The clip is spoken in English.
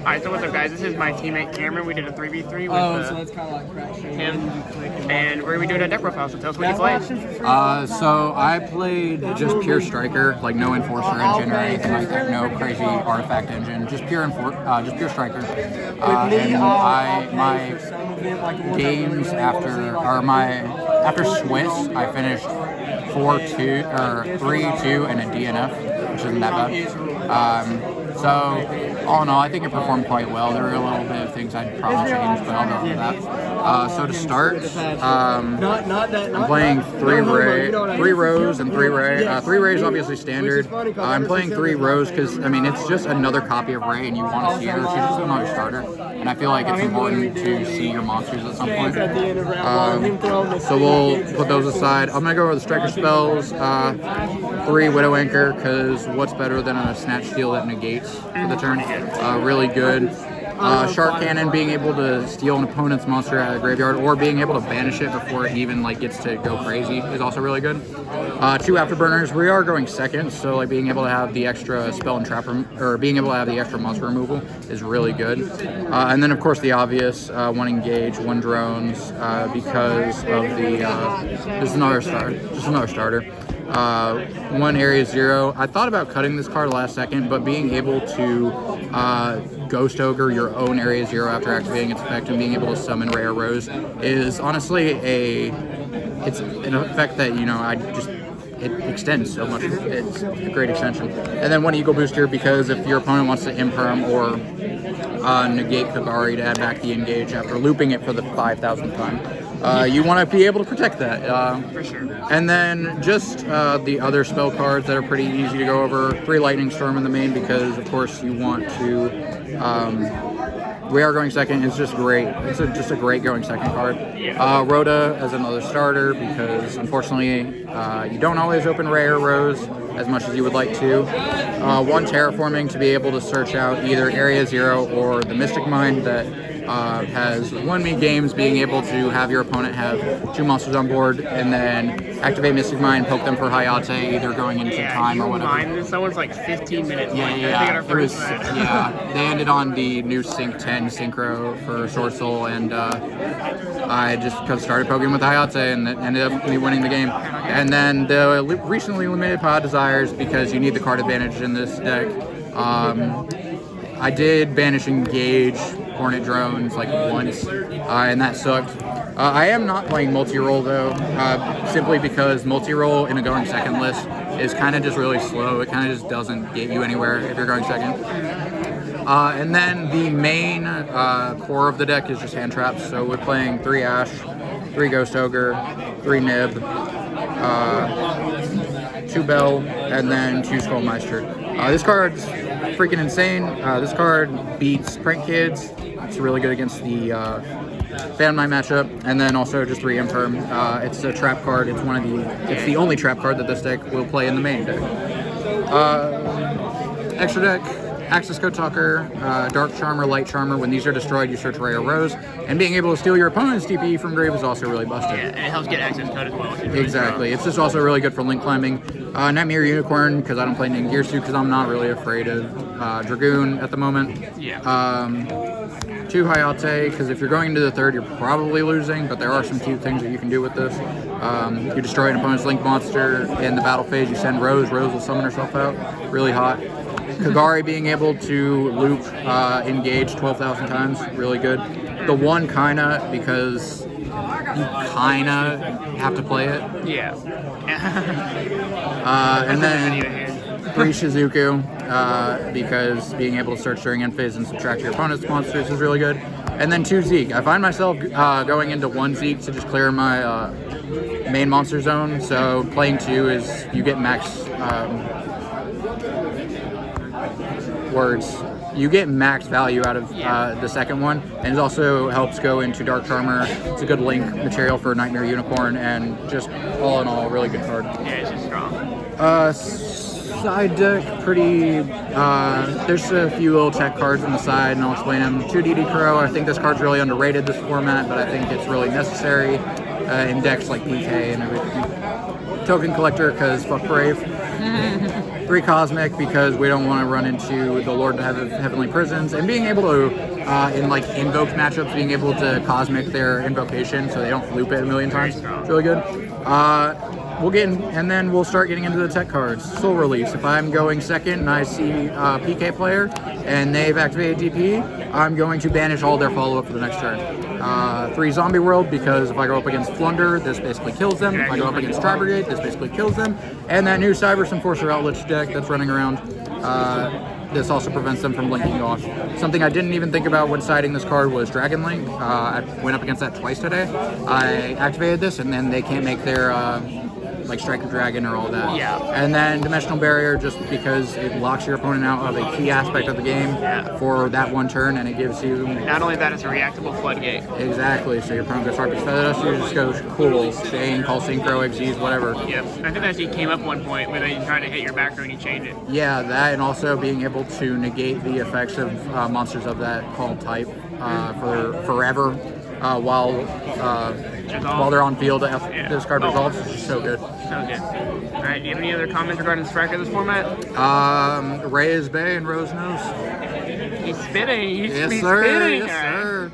Alright, so what's up, guys? This is my teammate Cameron. We did a 3v3 with so that's kind of like crack him, and we're gonna be doing a deck profile. So tell us what you played. So I played just pure striker, like no enforcer engine or anything like that, no crazy artifact engine, just pure striker. And my games after Swiss, I finished 4-2 or 3-2 and a DNF, which isn't that bad. So, all in all, I think it performed quite well. There were a little bit of things I'd probably change, but I'll go for that. So to start, I'm playing 3 Rose and 3 Ray. 3 Ray is obviously standard. I'm playing 3 Rose because, I mean, it's just another copy of Ray, and you want to see her. She's just another starter, and I feel like it's important to see your monsters at some point. So we'll put those aside. I'm going to go over the striker spells. 3 Widow Anchor, because what's better than a Snatch Steal that negates for the turn? Really good. Shark Cannon, being able to steal an opponent's monster out of the graveyard or being able to banish it before it even like gets to go crazy is also really good. 2 Afterburners. We are going second, so like being able to have the extra spell and trap or being able to have the extra monster removal is really good. And then of course the obvious 1 engage, 1 drones, because of the this is another starter. 1 area 0. I thought about cutting this card last second, but being able to Ghost Ogre your own area 0 after activating its effect and being able to summon Rare Rose is honestly it's an effect that, you know, it extends so much. It's a great extension. And then 1 Eagle Booster, because if your opponent wants to imperm or negate Kagari to add back the engage after looping it for the 5,000th time, you want to be able to protect that. For sure. And then just the other spell cards that are pretty easy to go over. 3 Lightning Storm in the main, because of course you want to. We are going second. It's just great. It's just a great going second card. Rhoda as another starter, because unfortunately you don't always open Rare Rose as much as you would like to. 1 Terraforming to be able to search out either Area 0 or the Mystic Mind that has won me games, being able to have your opponent have 2 monsters on board and then activate Mystic Mind, poke them for Hayate, either going into time or whatever. Someone's like 15 minutes. Yeah. They ended on the new Sync 10 Synchro for Sword Soul, and I just started poking with Hayate and ended up me winning the game. And then the recently limited Pod Desires, because you need the card advantage in this deck. I did banish Engage Hornet Drones like once, and that sucked. I am not playing multi-roll though, simply because multi-roll in a going second list is kind of just really slow. It kind of just doesn't get you anywhere if you're going second. And then the main core of the deck is just hand traps. So we're playing 3 Ash, 3 Ghost Ogre, 3 Nib, 2 Bell, and then 2 Skullmeister. This card's freaking insane. This card beats Prank Kids. It's really good against the Phantom Knight matchup, and then also just 3 Imperm. It's a trap card. It's the only trap card that this deck will play in the main deck. Extra deck. Access Code Talker, Dark Charmer, Light Charmer. When these are destroyed, you search Rare Rose. And being able to steal your opponent's DPE from grave is also really busted. Yeah, and it helps get access code as well. Really exactly. It's just also really good for link climbing. Nightmare Unicorn, because I don't play Ningirsu, because I'm not really afraid of Dragoon at the moment. Yeah. 2 Hayate, because if you're going into the 3rd, you're probably losing, but there are some cute things that you can do with this. You destroy an opponent's link monster in the battle phase, you send Rose. Rose will summon herself out. Really hot. Kagari being able to loop engage 12,000 times, really good. The 1 Kaina, because you kinda have to play it. Yeah. And then 3 Shizuku, because being able to search during end phase and subtract your opponent's monsters is really good. And then 2 Zeke. I find myself going into 1 Zeke to just clear my main monster zone. So playing 2 is you get max you get max value out of the second one, and it also helps go into Dark Charmer. It's a good link material for Nightmare Unicorn, and just all in all, a really good card. Yeah, it's just strong. Side deck, pretty, there's a few little tech cards on the side, and I'll explain them. 2 DD Crow, I think this card's really underrated this format, but I think it's really necessary in decks like PK and everything. Token Collector, because fuck Brave. 3 Cosmic because we don't want to run into the Lord of Heavenly Prisons, and being able to, in like invoked matchups, being able to Cosmic their invocation so they don't loop it a million times. It's really good. We'll get in, and then we'll start getting into the tech cards. Soul Release. If I'm going second and I see a PK player and they've activated DP, I'm going to banish all their follow-up for the next turn. 3 Zombie World, because if I go up against Flunder, this basically kills them. If I go up against Tri Brigade, this basically kills them. And that new Cybers Enforcer Outlet deck that's running around, this also prevents them from linking off. Something I didn't even think about when siding this card was Dragon Link. I went up against that twice today. I activated this, and then they can't make their like Striker Dragon or all that. Yeah. And then Dimensional Barrier, just because it locks your opponent out of a key aspect of the game for that one turn, and it gives you... Not only that, it's a reactable floodgate. Exactly, so your opponent goes Harpy's Feather Dust, you just go cool, Shane, Call Synchro, Xyz, whatever. Yep. I think that actually came up one point when you tried to hit your back row and you change it. Yeah, that, and also being able to negate the effects of monsters of that called type for forever while they're on field after this card resolves. It's just so good. So good. All right, do you have any other comments regarding Striker this format? Ray is Bay and Rose knows. He's spitting. Yes, He's sir. spitting. Yes, sir.